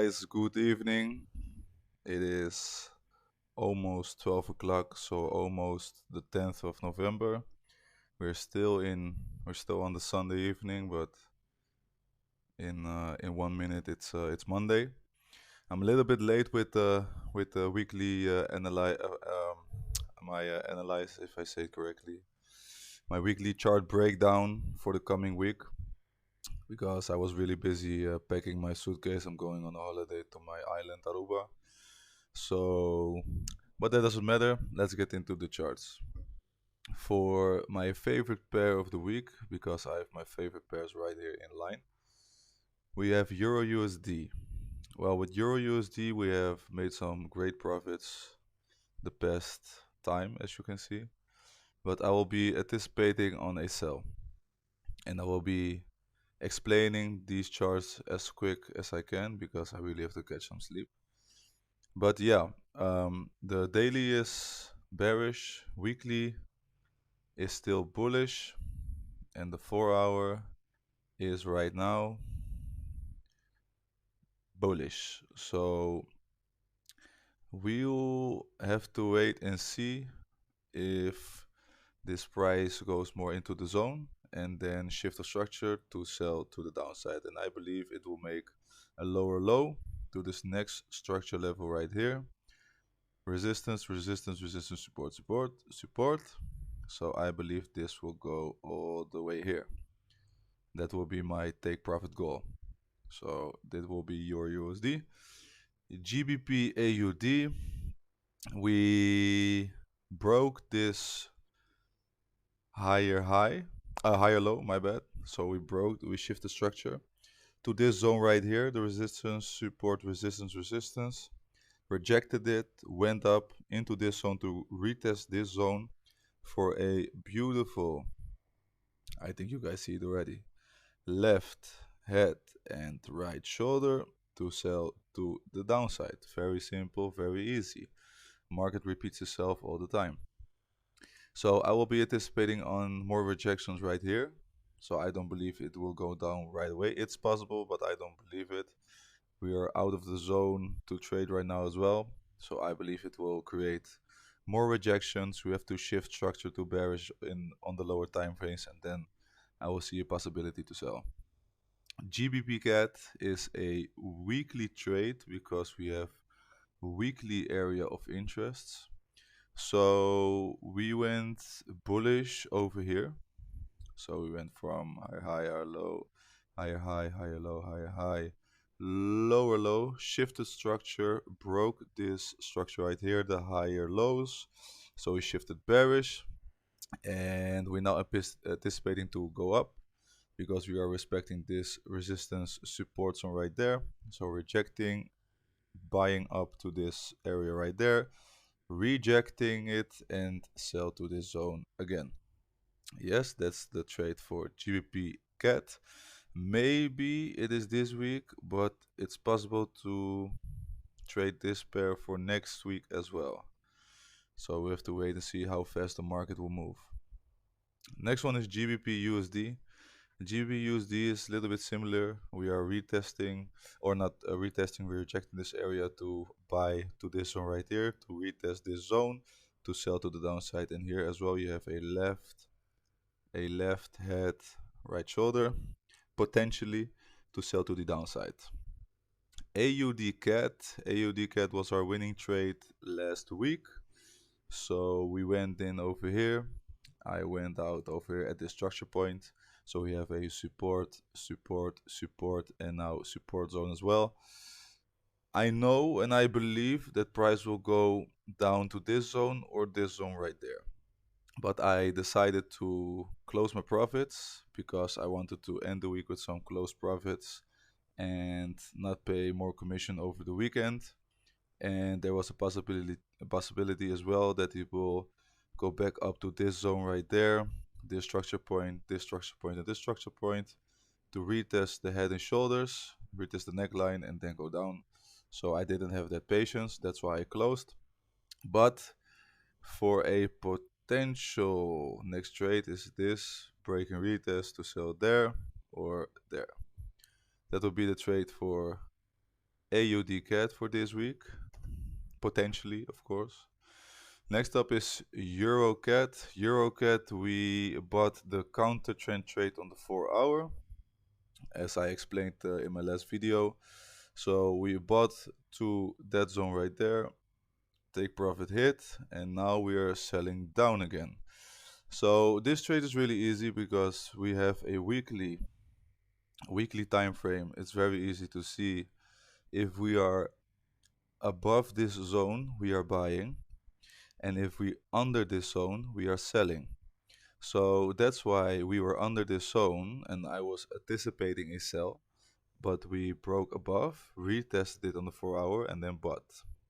guys, good evening. It is almost 12 o'clock, so almost the 10th of November. We're still on the Sunday evening, but in 1 minute it's Monday. I'm a little bit late with the weekly analyze, if I say it correctly, my weekly chart breakdown for the coming week, because I was really busy packing my suitcase. I'm going on a holiday to my island, Aruba. So, but that doesn't matter. Let's get into the charts. For my favorite pair of the week, because I have my favorite pairs right here in line, we have Euro USD. Well, with Euro USD, we have made some great profits the past time, as you can see. But I will be anticipating on a sell, and I will be explaining these charts as quick as I can because I really have to catch some sleep. But yeah, the daily is bearish, weekly is still bullish, and the 4 hour is right now bullish. So we'll have to wait and see if this price goes more into the zone and then shift the structure to sell to the downside. And I believe it will make a lower low to this next structure level right here. Resistance, resistance, resistance, support, support, support. So I believe this will go all the way here. That will be my take profit goal. So that will be your USD. GBPUSD, we broke this higher low, my bad. So we shift the structure to this zone right here, the resistance, support, resistance, resistance. Rejected it, went up into this zone to retest this zone for a beautiful, I think you guys see it already, left head and right shoulder to sell to the downside. Very simple, very easy. Market repeats itself all the time. So I will be anticipating on more rejections right here. So I don't believe it will go down right away. It's possible, but I don't believe it. We are out of the zone to trade right now as well. So I believe it will create more rejections. We have to shift structure to bearish on the lower time frames, and then I will see a possibility to sell. GBP CAD is a weekly trade because we have weekly area of interests. So we went bullish over here. So we went from higher high, higher low, higher high, higher low, higher high, lower low, shifted structure, broke this structure right here, the higher lows. So we shifted bearish, and we're now anticipating to go up because we are respecting this resistance support zone right there. So rejecting, buying up to this area right there, rejecting it, and sell to this zone again. Yes, that's the trade for GBP CAT. Maybe it is this week, but it's possible to trade this pair for next week as well. So we have to wait and see how fast the market will move. Next one is GBPUSD. GBPUSD is a little bit similar. We are retesting, or not retesting, we're rejecting this area to buy to this zone right here, to retest this zone, to sell to the downside. And here as well, you have a left head, right shoulder, potentially to sell to the downside. AUD CAT was our winning trade last week. So we went in over here. I went out over here at this structure point. So we have a support, support, support, and now support zone as well. I know and I believe that price will go down to this zone or this zone right there. But I decided to close my profits because I wanted to end the week with some closed profits and not pay more commission over the weekend. And there was a possibility as well that it will go back up to this zone right there, this structure point, this structure point, and this structure point, to retest the head and shoulders, retest the neckline, and then go down. So I didn't have that patience, that's why I closed. But for a potential next trade is this break and retest to sell there or there. That will be the trade for AUD CAD for this week, potentially, of course. Next up is Euro CAD. Euro CAD, we bought the counter trend trade on the 4-hour, as I explained in my last video. So we bought to that zone right there, take profit hit, and now we are selling down again. So this trade is really easy because we have a weekly time frame. It's very easy to see if we are above this zone, we are buying, and if we under this zone, we are selling. So that's why we were under this zone, and I was anticipating a sell, but we broke above, retested it on the 4-hour, and then bought.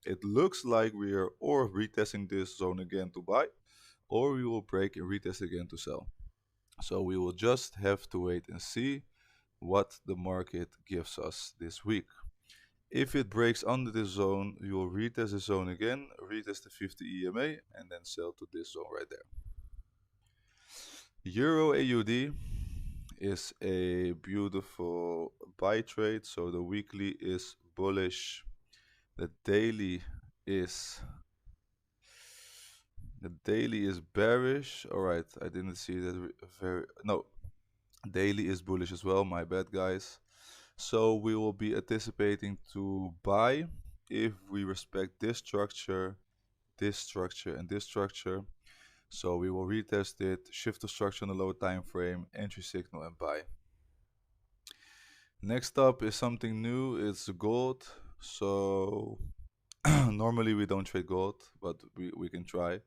It looks like we are or retesting this zone again to buy, or we will break and retest again to sell. So we will just have to wait and see what the market gives us this week. If it breaks under this zone, you will retest the zone again, retest the 50 EMA, and then sell to this zone right there. Euro AUD is a beautiful buy trade. So the weekly is bullish. The daily is bearish. All right, I didn't see that daily is bullish as well. My bad, guys. So we will be anticipating to buy if we respect this structure, and this structure. So we will retest it, shift the structure on the lower time frame, entry signal, and buy. Next up is something new. It's gold. So normally we don't trade gold, but we can try.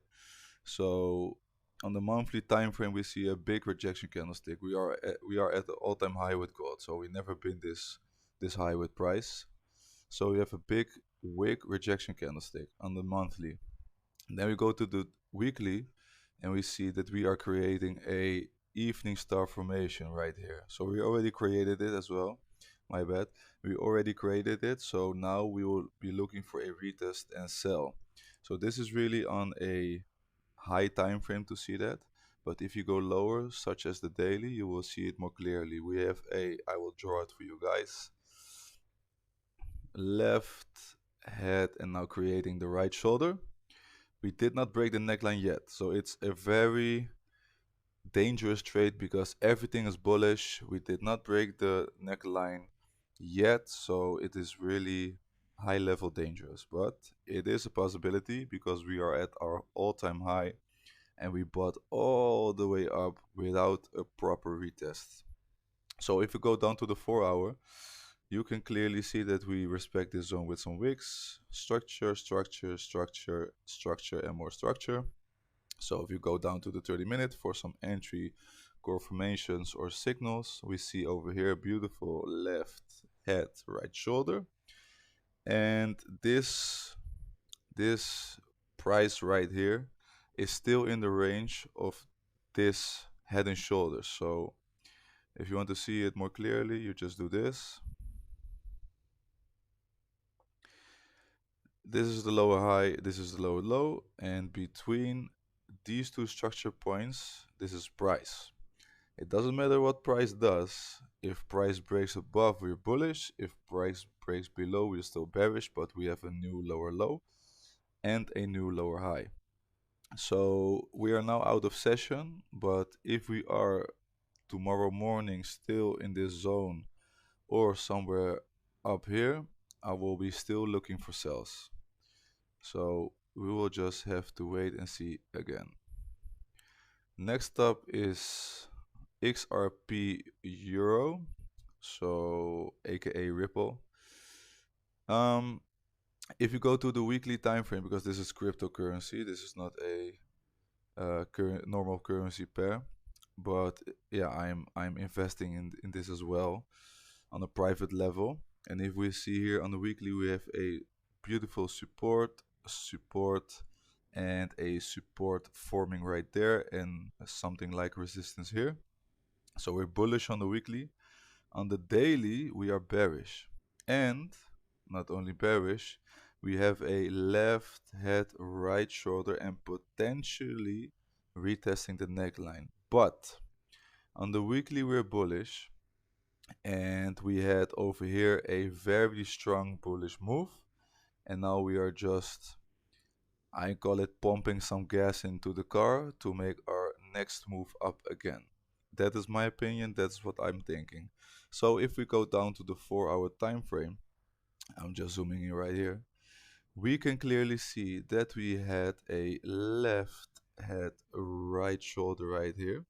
So on the monthly time frame, we see a big rejection candlestick. We are at the all-time high with gold. So we never been this high with price. So we have a big wick rejection candlestick on the monthly. And then we go to the weekly, and we see that we are creating a evening star formation right here. So we already created it as well. My bad. We already created it. So now we will be looking for a retest and sell. So this is really on a high time frame to see that. But if you go lower, such as the daily, you will see it more clearly. We have I will draw it for you guys. Left head and now creating the right shoulder. We did not break the neckline yet, so it's a very dangerous trade because everything is bullish. We did not break the neckline yet, so it is really high level dangerous, but it is a possibility because we are at our all-time high and we bought all the way up without a proper retest. So if you go down to the 4-hour, you can clearly see that we respect this zone with some wicks, structure, structure, structure, structure, and more structure. So if you go down to the 30-minute for some entry confirmations or signals, we see over here beautiful left head, right shoulder. And this price right here is still in the range of this head and shoulders. So if you want to see it more clearly, you just do this. This is the lower high, this is the lower low, and between these two structure points, this is price. It doesn't matter what price does. If price breaks above, we're bullish. If price breaks below, we're still bearish, but we have a new lower low and a new lower high. So we are now out of session, but if we are tomorrow morning still in this zone or somewhere up here, I will be still looking for sells. So we will just have to wait and see again. Next up is XRP Euro, so aka Ripple. If you go to the weekly time frame, because this is cryptocurrency, this is not a normal currency pair, but yeah, I'm investing in this as well on a private level. And if we see here on the weekly, we have a beautiful support, and a support forming right there, and something like resistance here. So we're bullish on the weekly. On the daily, we are bearish. And not only bearish, we have a left head, right shoulder, and potentially retesting the neckline. But on the weekly, we're bullish. and we had over here a very strong bullish move, and now we are just, I call it, pumping some gas into the car to make our next move up again. That is my opinion, that's what I'm thinking. So if we go down to the 4-hour time frame, I'm just zooming in right here, we can clearly see that we had a left head right shoulder right here,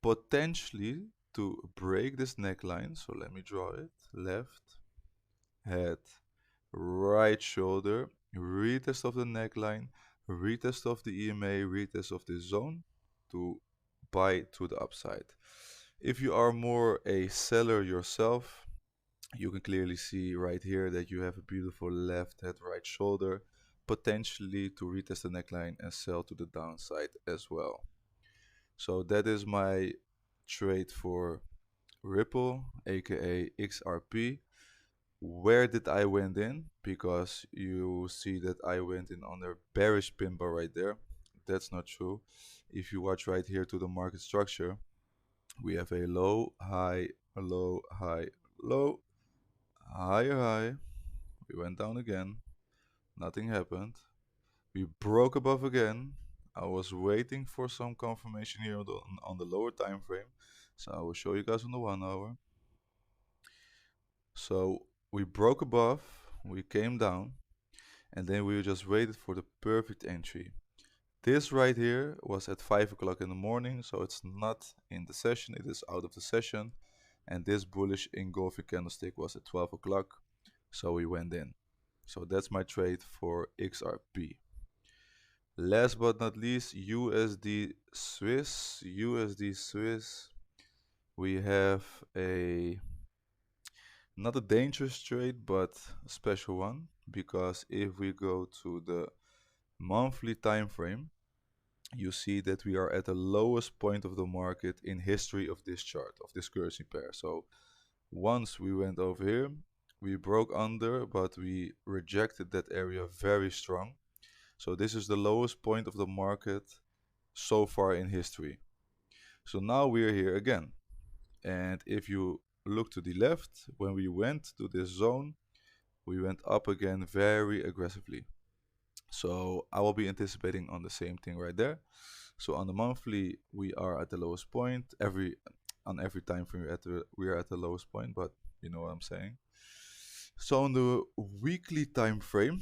potentially to break this neckline. So let me draw it. Left head, right shoulder, retest of the neckline, retest of the EMA, retest of this zone to buy to the upside. If you are more a seller yourself, you can clearly see right here that you have a beautiful left head, right shoulder, potentially to retest the neckline and sell to the downside as well. So that is my trade for Ripple, aka XRP. Where did I went in? Because you see that I went in under bearish pin bar right there. That's not true. If you watch right here to the market structure, we have a low, high, low, high, low, higher high. We went down again. Nothing happened. We broke above again. I was waiting for some confirmation here on the lower time frame. So I will show you guys on the 1 hour. So we broke above, we came down, and then we just waited for the perfect entry. This right here was at 5 o'clock in the morning, so it's not in the session, it is out of the session. And this bullish engulfing candlestick was at 12 o'clock, so we went in. So that's my trade for XRP. Last but not least, USD Swiss. USD Swiss, we have a not a dangerous trade, but a special one, because if we go to the monthly time frame, you see that we are at the lowest point of the market in history of this chart, of this currency pair. So once we went over here, we broke under, but we rejected that area very strong. So this is the lowest point of the market so far in history. So now we are here again. And if you look to the left, when we went to this zone, we went up again very aggressively. So I will be anticipating on the same thing right there. So on the monthly, we are at the lowest point. On every time frame, we are at the lowest point, but you know what I'm saying. So on the weekly time frame,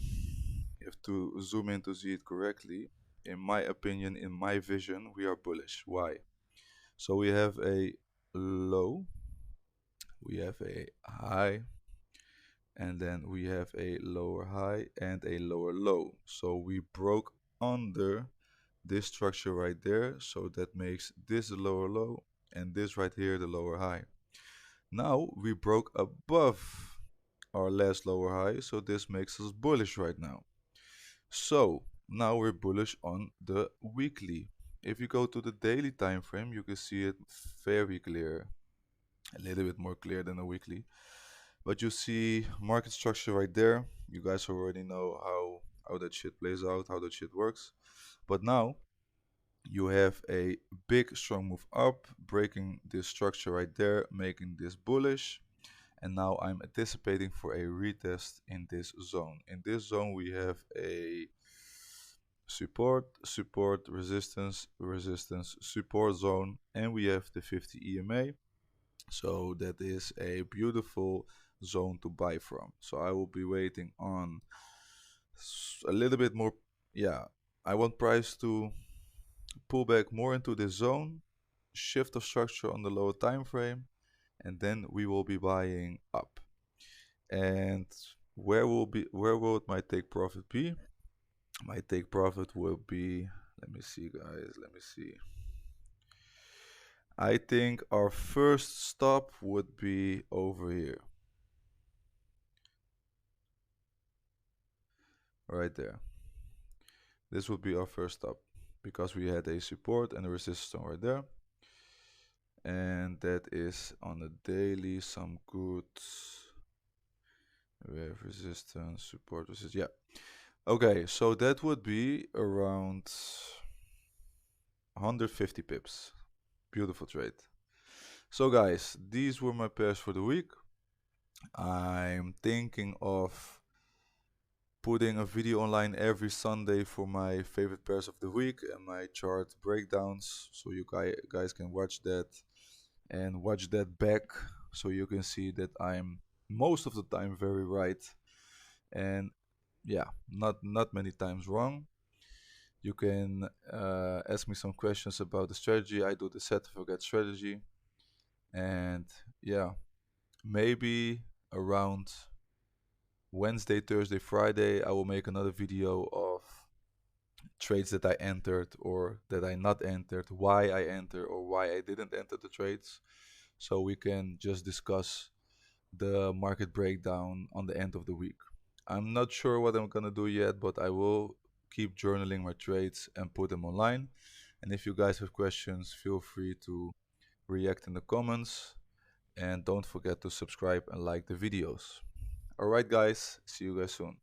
you have to zoom in to see it correctly. In my opinion, in my vision, we are bullish. Why? So we have a low, we have a high, and then we have a lower high and a lower low. So we broke under this structure right there, so that makes this the lower low and this right here the lower high. Now we broke above our last lower high, so this makes us bullish right now. So now we're bullish on the weekly. If you go to the daily time frame, you can see it very clear, a little bit more clear than the weekly. But you see market structure right there. You guys already know how that shit plays out, how that shit works. But now you have a big strong move up, breaking this structure right there, making this bullish. And now I'm anticipating for a retest in this zone. In this zone we have a support, support, resistance, resistance, support zone, and we have the 50 EMA. So that is a beautiful zone to buy from. So I will be waiting on a little bit more. Yeah, I want price to pull back more into this zone, shift of structure on the lower time frame, and then we will be buying up. And where will my take profit be? My take profit will be, let me see guys, let me see. I think our first stop would be over here. Right there. This would be our first stop, because we had a support and a resistance right there. And that is on the daily some good. We have resistance, support, resistance. Yeah. Okay, so that would be around 150 pips. Beautiful trade. So guys, these were my pairs for the week. I'm thinking of putting a video online every Sunday for my favorite pairs of the week and my chart breakdowns, so you guys can watch that and watch that back, so you can see that I'm most of the time very right, and yeah, not many times wrong. You can ask me some questions about the strategy. I do the set forget strategy, and yeah, maybe around Wednesday, Thursday, Friday, I will make another video of trades that I entered or that I not entered, why I entered or why I didn't enter the trades. So we can just discuss the market breakdown on the end of the week. I'm not sure what I'm gonna do yet, but I will keep journaling my trades and put them online. And if you guys have questions, feel free to react in the comments. And don't forget to subscribe and like the videos. Alright guys, see you guys soon.